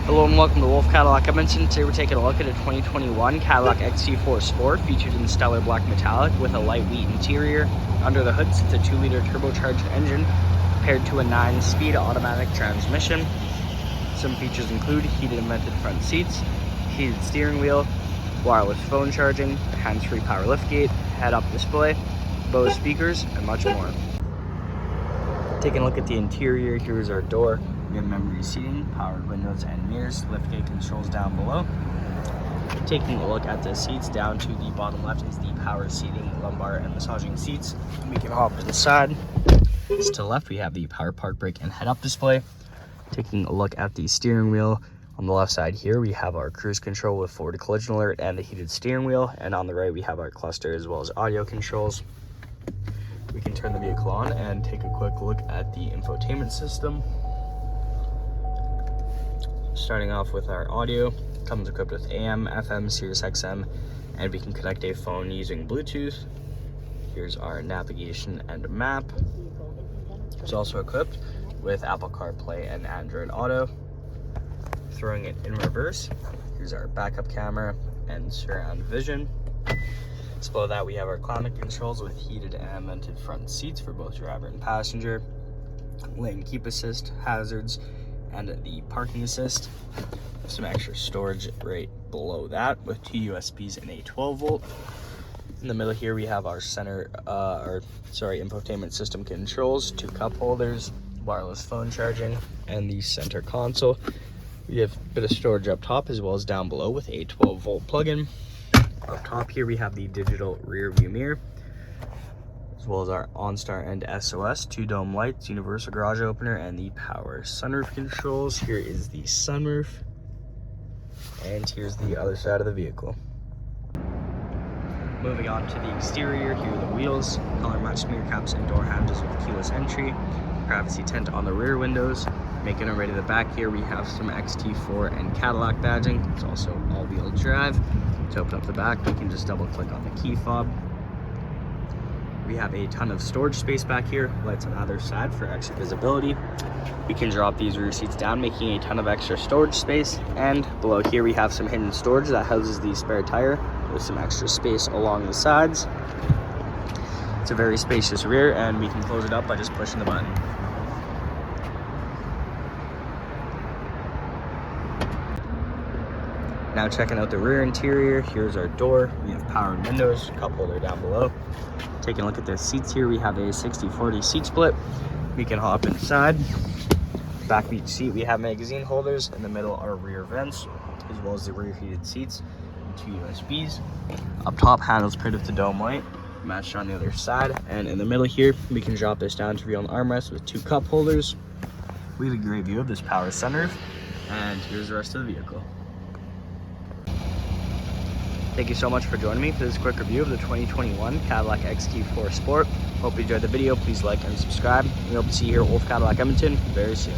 Hello and welcome to Wolfe Cadillac Edmonton. Today we're taking a look at a 2021 Cadillac XT4 Sport featured in stellar black metallic with a lightweight interior. Under the hood sits a 2-liter turbocharged engine paired to a 9-speed automatic transmission. Some features include heated and vented front seats, heated steering wheel, wireless phone charging, hands-free power liftgate, head-up display, Bose speakers, and much more. Taking a look at the interior, here's our door. We have memory seating, powered windows and mirrors, liftgate controls down below. Taking a look at the seats, down to the bottom left is the power seating, lumbar and massaging seats. We can hop inside. To the left, we have the power park brake and head-up display. Taking a look at the steering wheel, on the left side here, we have our cruise control with forward collision alert and the heated steering wheel. And on the right, we have our cluster as well as audio controls. We can turn the vehicle on and take a quick look at the infotainment system. Starting off with our audio, comes equipped with AM, FM, Sirius XM, and we can connect a phone using Bluetooth. Here's our navigation and map. It's also equipped with Apple CarPlay and Android Auto. Throwing it in reverse, here's our backup camera and surround vision. Just below that, we have our climate controls with heated and vented front seats for both driver and passenger, lane keep assist, hazards, and the parking assist. Some extra storage right below that with 2 USBs and a 12-volt. In the middle here, we have our infotainment system controls, 2 cup holders, wireless phone charging, and the center console. We have a bit of storage up top as well as down below with a 12-volt plug-in. Up top here, we have the digital rear view mirror, as well as our OnStar and SOS, 2 dome lights, universal garage opener, and the power sunroof controls. Here is the sunroof, and here's the other side of the vehicle. Moving on to the exterior, here are the wheels, color matched mirror caps and door handles with keyless entry, privacy tent on the rear windows. Making our way to the back here, we have some XT4 and Cadillac badging. It's also all-wheel drive. To open up the back, we can just double click on the key fob. We have a ton of storage space back here, lights on either side for extra visibility. We can drop these rear seats down, making a ton of extra storage space. And below here, we have some hidden storage that houses the spare tire with some extra space along the sides. It's a very spacious rear, and we can close it up by just pushing the button. Now checking out the rear interior, here's our door. We have powered windows, cup holder down below. Taking a look at the seats here, we have a 60-40 seat split. We can hop inside. Back of each seat, we have magazine holders. In the middle are rear vents, as well as the rear heated seats and 2 USBs. Up top, handles paired with the dome light, matched on the other side. And in the middle here, we can drop this down to real armrest with 2 cup holders. Really great view of this power sunroof. And here's the rest of the vehicle. Thank you so much for joining me for this quick review of the 2021 Cadillac XT4 Sport. Hope you enjoyed the video. Please like and subscribe. We hope to see you here at Wolfe Cadillac Edmonton very soon.